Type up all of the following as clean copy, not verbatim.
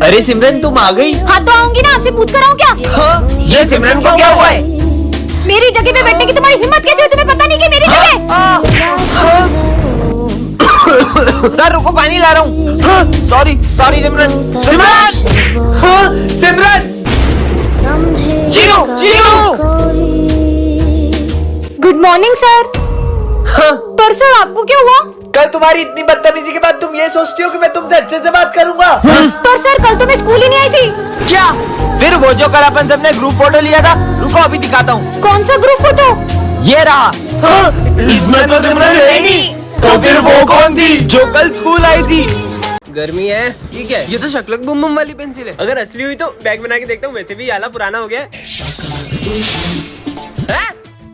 अरे सिमरन तुम आ गई। हाँ तो आऊंगी ना, आपसे पूछ कर आऊँ क्या? हाँ, ये सिमरन को क्या हुआ है? मेरी जगह पे बैठने की तुम्हारी हिम्मत कैसे हुई? तुम्हें पता नहीं कि मेरी जगह? सर रुको, पानी ला रहा हूँ। Sorry sorry Simran. सिमरन, सिमरन, जियो जियो। Good morning sir. पर सर आपको क्या हुआ? कल तुम्हारी इतनी बदतमीजी के बाद तुम ये सोचती हो कि मैं तुमसे अच्छे से बात करूंगा? पर सर कल तो मैं स्कूल ही नहीं आई थी। क्या? फिर वो जो कल अपन सबने ग्रुप फोटो लिया था, रुको अभी दिखाता हूँ। कौन सा ग्रुप फोटो? ये रहा। इसमें तो सिमरन रहेगी। तो फिर वो कौन थी जो कल स्कूल आई थी? गर्मी है, ठीक है। ये तो शक्लक बुम बुम वाली पेंसिल है। अगर असली हुई तो बैग बना के देखता हूँ। वैसे भी ये आला पुराना हो गया है।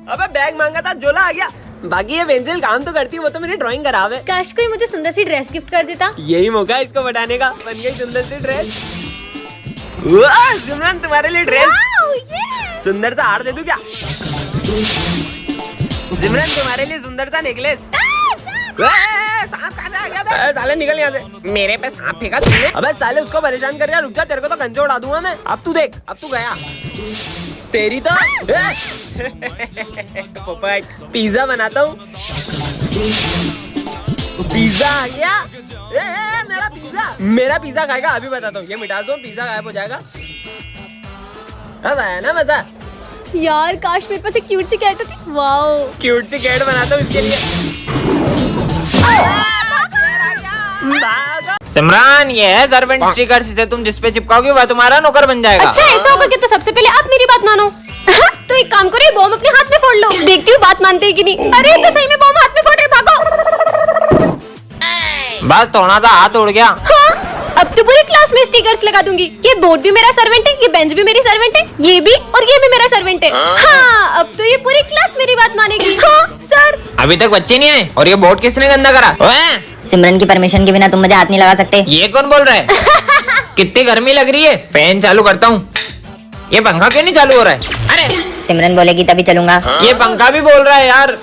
अबे बैग मांगा था, झोला आ गया। बाकी ये पेंसिल काम तो करती है, वो तो मेरी ड्राइंग खराब है। काश कोई मुझे सुंदर सी ड्रेस गिफ्ट कर देता। यही मौका है इसको बढ़ाने का। बन गई सुंदर सी ड्रेस। वाह सिमरन, तुम्हारे लिए ड्रेस। सुंदर सा हार दे दूं क्या? सिमरन तुम्हारे लिए सुंदर सा नेकलेस। सांप कहाँ से आ गया? साले निकल यहाँ से। मेरे पे सांप फेंका तुमने? अबे साले उसको परेशान कर रहा, रुक जा, तेरे को तो कंचे उड़ा दूंगा मैं। अब तू देख, अब तू गया। तेरी तो पोपट। पिज्जा बनाता हूँ। पिज्जा आ गया। मेरा पिज्जा खाएगा? अभी बताता हूँ, ये मिटा दो, पिज्जा गायब हो जाएगा। अब आया ना मजा? यार काश मेरे पास एक क्यूट सी कैट होती। वाओ, क्यूट सी कैट बनाता हूँ इसके लिए। सिमरन, ये है सर्वेंट स्टिकर। इसे तुम जिस पे चिपकाओगे वह तुम्हारा नौकर बन जाएगा। अच्छा ऐसा होगा कि तो सबसे पहले आप मेरी बात मानो। तो एक काम करो, बॉम्ब अपने हाथ में फोड़ लो। देखती हूँ बात मानते हैं कि नहीं। अरे तो सही में बॉम्ब हाथ में फोड़ रहे, भागो। बस थोड़ा सा हाथ उड़ गया। हाँ, अब तो पूरी क्लास में स्टिकर्स लगा दूंगी। ये बोर्ड भी मेरा सर्वेंट है, ये बेंच भी मेरी सर्वेंट है, ये भी और ये भी मेरा सर्वेंट है। हाँ, अब तो ये पूरी क्लास मेरी बात मानेगी। हाँ सर। अभी तक बच्चे नहीं आए और ये बोर्ड किसने गंदा करा? सिमरन की परमिशन के बिना तुम मुझे हाथ नहीं लगा सकते। ये कौन बोल रहा है? कितनी गर्मी लग रही है। फैन चालू करता हूँ। ये पंखा क्यों नहीं चालू हो रहा है? अरे सिमरन बोलेगी तभी चलूंगा। ये पंखा भी बोल रहा है यार।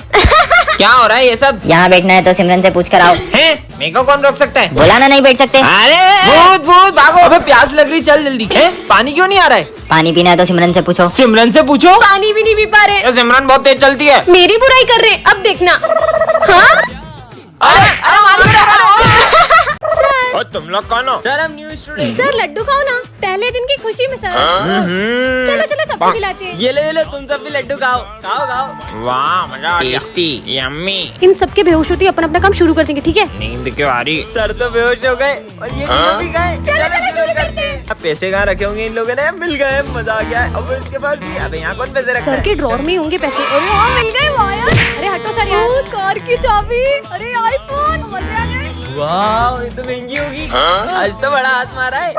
क्या हो रहा है ये सब? यहाँ बैठना है तो सिमरन से पूछ कर आओ। हैं? मेरे को कौन रोक सकता है? बोला ना नहीं बैठ सकते। अरे भूत भूत भागो। अबे प्यास लग रही, चल जल्दी। हैं? पानी क्यों नहीं आ रहा है? पानी पीना है तो सिमरन से पूछो। सिमरन से पूछो। पानी भी नहीं पी पा रहे। ये सिमरन बहुत तेज चलती है। मेरी बुराई कर रहे, अब देखना। हाँ अरे अरे सर। और तुम लोग कौन हो? सर हम न्यू स्टूडेंट। सर लड्डू खाओ ना, पहले दिन की खुशी में सर। चलो चलो सबको खिलाते हैं। ये ले तुम सब भी लड्डू खाओ, खाओ खाओ। वाह मजा आ गया। Tasty, yummy. इन सबके बेहोश होती अपना अपना काम शुरू कर देंगे, ठीक है? नींद क्यों आ रही? सर तो बेहोश हो गए और ये तीनों भी गए। चलो चलो शुरू करते हैं। अब पैसे कहाँ रखे होंगे इन लोगों ने? मिल गए, मजा आ गया। अब इसके पास भी। अबे यहाँ कौन पैसे रखता सर है? के ड्रॉर में ही होंगे पैसे। अरे हाँ मिल गए, वाह यार। अरे हटो सर यार। कार की चाबी, अरे आईफोन, मजे आ गए। वाह ये तो महंगी होगी। आज तो बड़ा हाथ मारा है।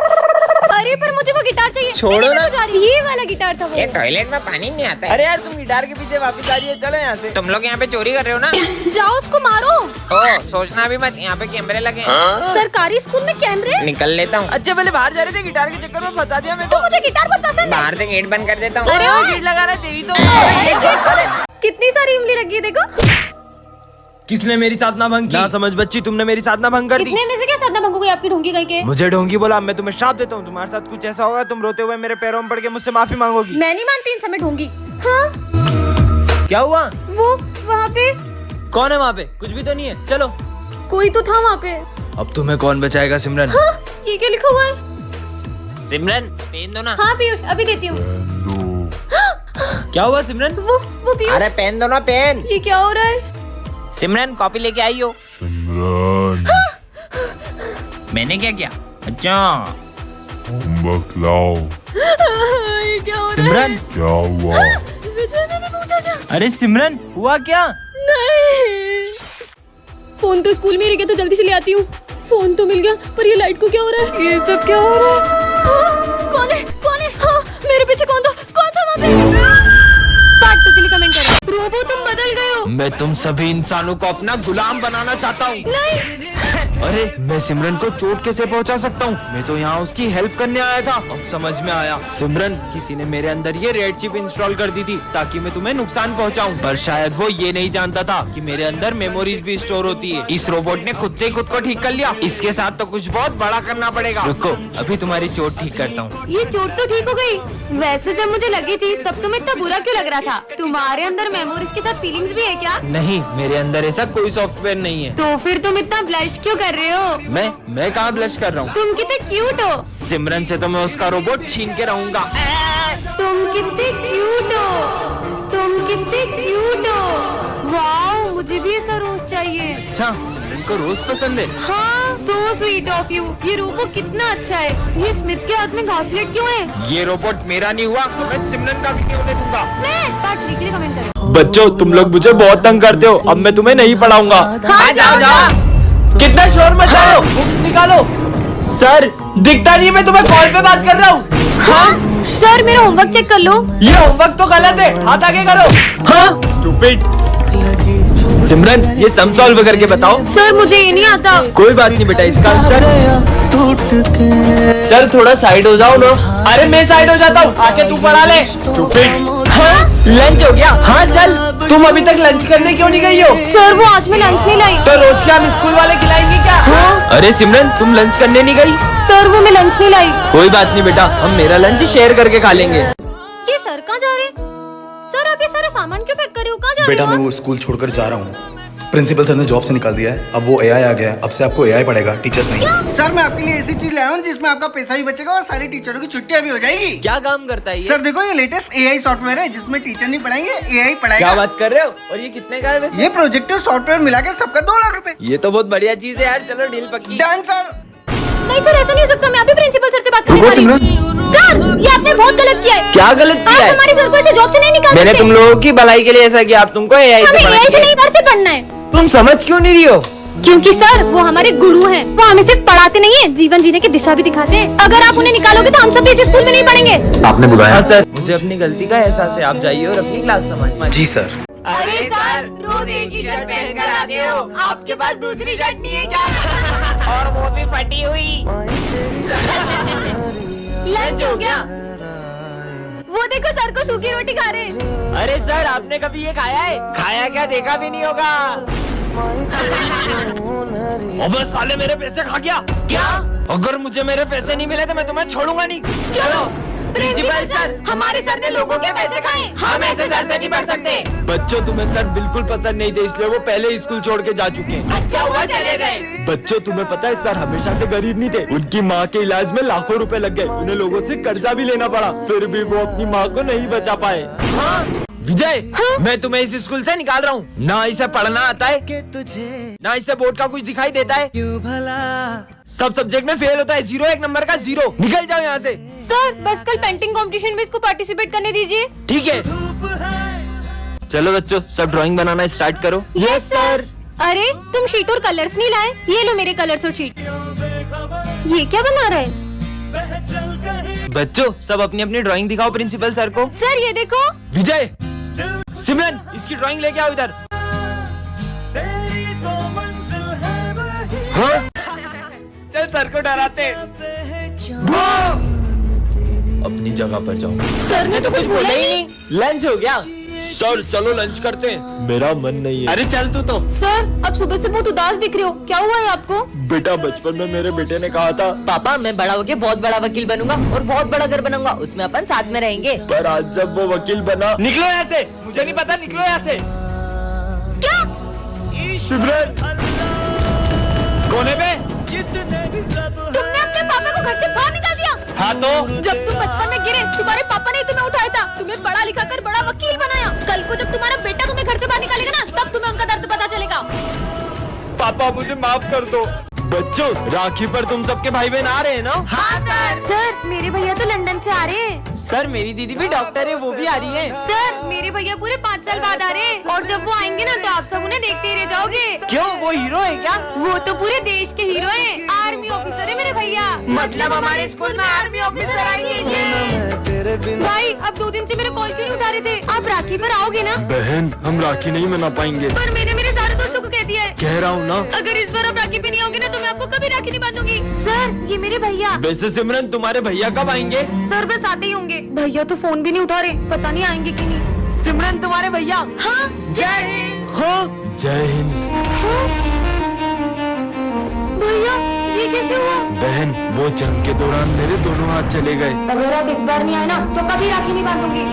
अरे पर मुझे वो गिटार चाहिए। छोड़ो मैंने ना। तो जा रही, ये वाला गिटार था वो। ये टॉयलेट में पानी नहीं आता है। अरे यार तुम गिटार के पीछे वापस आ रही है, चलो यहाँ से। तुम लोग यहाँ पे चोरी कर रहे हो ना? जाओ उसको मारो। ओ सोचना भी मत, यहाँ पे कैमरे लगे हैं। सरकारी स्कूल में कैमरे? निकल लेता हूँ। अच्छा पहले बाहर जा रहे थे, गिटार के चक्कर में फंसा दिया मेरे तो को। मुझे गिटार बहुत पसंद है। बाहर से गेट बंद कर देता हूँ। अरे वो ओए। गेट लगा रहा है तेरी तो। कितनी सारी इमली लगी है देखो। किसने मेरी साधना भंग की? ना समझ बच्ची, तुमने मेरी साधना भंग कर दी। इतने में से क्या साधना भंग हो गई आपकी ढोंगी गई के? मुझे ढोंगी बोला, मैं तुम्हें श्राप देता हूँ। तुम्हारे साथ कुछ ऐसा होगा, तुम रोते हुए मेरे पैरों में पड़ के मुझसे माफी मांगोगी। मैं नहीं मानती इन समय ढोंगी। हाँ क्या हुआ? वो वहाँ पे कौन है वहाँ पे? कुछ भी तो नहीं है। चलो। कोई तो था वहाँ पे। अब तुम्हें कौन बचाएगा सिमरन? हाँ ये क्या लिखा हुआ है? सिमरन पेन दो ना। हाँ पीयूष अभी देती हूँ। क्या हुआ सिमरन? वो पीयूष। अरे पेन दो ना, पेन। ये क्या हो रहा है? सिमरन कॉपी लेके आई हो। मैंने क्या किया? अच्छा होमवर्क लाओ। ये क्या हो रहा है? सिमरन क्या हुआ? विजय मैंने पूछा क्या? अरे सिमरन हुआ क्या? नहीं फोन तो स्कूल में ही रह गया था, जल्दी से ले आती हूँ। फोन तो मिल गया पर ये लाइट को क्या हो रहा है? ये सब क्या हो रहा है? हाँ, कौन है? हाँ मेरे पीछे कौन था वहाँ पे? पार्ट 2 के लिए कमेंट करें। रोबो तुम बदल गए हो। मैं तुम सभी इंसानों को अपना गुलाम बनाना चाहता हूँ। नहीं अरे मैं सिमरन को चोट कैसे पहुंचा सकता हूँ? मैं तो यहाँ उसकी हेल्प करने आया था। अब समझ में आया, सिमरन किसी ने मेरे अंदर ये रेड चिप इंस्टॉल कर दी थी ताकि मैं तुम्हें नुकसान पहुंचाऊं। पर शायद वो ये नहीं जानता था कि मेरे अंदर मेमोरीज भी स्टोर होती है। इस रोबोट ने खुद से ही खुद को ठीक कर लिया। इसके साथ तो कुछ बहुत बड़ा करना पड़ेगा। रुको, अभी तुम्हारी चोट ठीक करता हूँ। ये चोट तो ठीक हो गई। वैसे जब मुझे लगी थी तब तुम्हें इतना बुरा क्यों लग रहा था? तुम्हारे अंदर मेमोरीज के साथ फीलिंग्स भी है क्या? नहीं, मेरे अंदर ऐसा कोई सॉफ्टवेयर नहीं है। तो फिर तुम इतना ब्लश क्यों कर रहे हो? मैं कहाँ ब्लश कर रहा हूँ? तुम कितने क्यूट हो। सिमरन से तो मैं उसका रोबोट छीन के रहूंगा। तुम कितने क्यूट हो। तुम कितने क्यूट हो। वाओ, मुझे भी ऐसा रोज चाहिए। अच्छा, सिमरन को रोज पसंद है। हाँ, सो स्वीट ऑफ यू। ये रोबो कितना अच्छा है। ये स्मिथ के हाथ में घासलेट क्यों है? ये रोबोट मेरा नहीं हुआ तो मैं सिमरन का भी नहीं होने दूंगा। स्मिथ, पार्ट 3 के लिए कमेंट करो। बच्चों, तुम लोग मुझे बहुत तंग करते हो। अब मैं तुम्हें नहीं पढ़ाऊंगा। हाँ, जाओ। कितना शोर मचा रहे हो? बुक्स निकालो। सर, दिखता नहीं मैं तुम्हें कॉल पे बात कर रहा हूँ। हाँ सर, मेरा होमवर्क चेक कर लो। ये होमवर्क तो गलत है, हाथ आगे करो। हाँ, स्टूपिड। सिमरन, ये सम सॉल्व करके बताओ। सर, मुझे ये नहीं आता। कोई बात नहीं बेटा, इसका आंसर सर थोड़ा साइड हो जाओ ना। अरे मैं साइड हो जाता हूँ, आके तू पढ़ा ले। स्टूपिड। हाँ, लंच हो गया? हाँ चल। तुम अभी तक लंच करने क्यों नहीं गई हो? सर, वो आज मैं लंच नहीं लाई। तो रोज क्या हम स्कूल वाले खिलाएंगे क्या? हाँ? अरे सिमरन, तुम लंच करने नहीं गई? सर, वो मैं लंच नहीं लाई। कोई बात नहीं बेटा, हम मेरा लंच शेयर करके खा लेंगे। ये सर कहाँ जा रहे? सर, आप ये सारा सामान क्यों पैक कर रहे हो? कहाँ जा रहे बेटा हो? मैं वो स्कूल छोड़कर जा रहा हूँ। प्रिंसिपल सर ने जॉब से निकाल दिया है। अब वो एआई आ गया है। अब से आपको एआई पढ़ेगा, टीचर्स नहीं। सर, मैं आपके लिए ऐसी चीज लाया हूँ जिसमें आपका पैसा भी बचेगा और सारी टीचरों की छुट्टियां भी हो जाएगी। क्या काम करता है ये? सर देखो, ये लेटेस्ट एआई सॉफ्टवेयर है जिसमें टीचर नहीं पढ़ाएंगे, एआई पढ़ाएगा। क्या बात कर रहे हो? और ये कितने का है वैसे? ये प्रोजेक्टर सॉफ्टवेयर मिला के सबका 2 लाख रुपए। ये तो बहुत बढ़िया चीज है यार। चलो डील पक्की। Done sir. नहीं सर, ऐसा नहीं हो सकता। मैं अभी प्रिंसिपल सर से बात करने वाली हूँ। सर, ये आपने बहुत गलत किया है। क्या गलत आप किया है? हमारे सर को ऐसे जॉब से नहीं निकाल मैंने सकते। तुम लोगों की भलाई के लिए ऐसा किया, अब तुमको एआई से हमें पढ़ाना एआई से है। नहीं, घर से पढ़ना है। तुम समझ क्यों नहीं रही हो? क्योंकि सर, वो हमारे गुरु हैं। वो हमें सिर्फ पढ़ाते नहीं है, जीवन जीने की दिशा भी दिखाते हैं। अगर आप उन्हें निकालोगे तो हम सब भी इस स्कूल में नहीं पढ़ेंगे। आपने बुलाया? हाँ सर, मुझे अपनी गलती का एहसास है। आप जाइए और अपनी क्लास संभालिए। जी सर। अरे सर, रोज एक ही शर्ट पहन कर आते हो। आपके पास दूसरी शर्ट नहीं है क्या? और वो भी फटी हुई। लंच हो गया? वो देखो, सर को सूखी रोटी खा रहे हैं। अरे सर, आपने कभी ये खाया है? खाया क्या, देखा भी नहीं होगा। अबे साले, मेरे पैसे खा गया क्या? अगर मुझे मेरे पैसे नहीं मिले तो मैं तुम्हें छोड़ूंगा नहीं। चलो। प्रिंसिपल सर, हमारे सर ने लोगों के पैसे खाए। हम ऐसे सर से नहीं पढ़ सकते। बच्चों, तुम्हें सर बिल्कुल पसंद नहीं थे, इसलिए वो पहले ही स्कूल छोड़ के जा चुके हैं। अच्छा हुआ चले गए। बच्चों, तुम्हें पता है सर हमेशा से गरीब नहीं थे। उनकी माँ के इलाज में लाखों रुपए लग गए। उन्हें लोगों से कर्जा भी लेना पड़ा, फिर भी वो अपनी माँ को नहीं बचा पाए। हाँ? विजय, मैं तुम्हें इस स्कूल से निकाल रहा हूँ। ना इसे पढ़ना आता है, ना इसे बोर्ड का कुछ दिखाई देता है। सब सब्जेक्ट में फेल होता है। 0 एक नंबर का 0। निकल जाओ यहाँ से। सर, बस कल पेंटिंग कंपटीशन में इसको पार्टिसिपेट करने दीजिए। ठीक है। चलो बच्चों, सब ड्राइंग बनाना स्टार्ट करो। Yes sir. अरे, तुम शीट और कलर्स नहीं लाए? ये लो मेरे कलर्स और शीट। ये क्या बना रहा है? बच्चों, सब अपनी अपनी ड्राइंग दिखाओ प्रिंसिपल सर को। सर, ये देखो। विजय, सिमरन, इसकी ड्राइंग लेके आओ इधर। हाँ? चल सर को डराते। अपनी जगह पर जाओ। सर ने तो कुछ बोला ही नहीं। लंच हो गया? सर चलो लंच करते हैं। मेरा मन नहीं है। अरे चल तू तो। सर, अब सुबह से बहुत उदास दिख रहे हो। क्या हुआ है आपको? बेटा, बचपन में मेरे बेटे ने कहा था, पापा मैं बड़ा होके बहुत बड़ा वकील बनूंगा और बहुत बड़ा घर बनाऊंगा, उसमें अपन साथ में रहेंगे। पर आज जब वो वकील बना। निकलो यहाँ से, मुझे नहीं पता, निकलो यहाँ से। क्या? सिमरन, कोने पे? तुमने अपने पापा को घर से बाहर निकाल दिया? हाँ तो? जब तुम बचपन में गिरे, तुम्हारे पापा ने तुम्हें उठाया था, तुम्हें पढ़ा लिखा कर बड़ा वकील बनाया। कल को जब तुम्हारा बेटा तुम्हें घर से बाहर निकालेगा ना, तब तुम्हें उनका दर्द पता चलेगा। पापा, मुझे माफ कर दो। बच्चों, राखी पर तुम सबके भाई बहन आ रहे हैं ना? हाँ सर। सर, मेरे भैया तो लंदन से आ रहे हैं। सर, मेरी दीदी भी डॉक्टर है, वो भी आ रही है। सर, मेरे भैया पूरे 5 साल बाद आ रहे हैं और जब वो आएंगे ना तो आप सब उन्हें देखते ही रह जाओगे। क्यों, वो हीरो है क्या? वो तो पूरे देश के हीरो हैं। आर्मी ऑफिसर है मेरे भैया। मतलब हमारे स्कूल में आर्मी ऑफिसर आएंगे। भाई, अब 2 दिन से मेरे कॉल क्यों नहीं उठा रहे थे? आप राखी पर आओगे ना? बहन, हम राखी नहीं मना पाएंगे। पर मैंने मेरे सारे दोस्तों को कह दिया दिया है। कह रहा हूँ ना। अगर इस बार आप राखी पे नहीं आओगे ना तो मैं आपको कभी राखी नहीं बांधूंगी। सर ये मेरे भैया। वैसे सिमरन तुम्हारे भैया कब आएंगे? सर बस आते ही होंगे। भैया तो फोन भी नहीं उठा रहे, पता नहीं आएंगे कि नहीं। सिमरन तुम्हारे भैया। हाँ जय हिंद। हाँ जय हिंद। भैया ये कैसे हुआ? बहन वो जंग के दौरान मेरे दोनों हाथ चले गए। अगर आप इस बार नहीं आए ना तो कभी राखी नहीं बांधूंगी।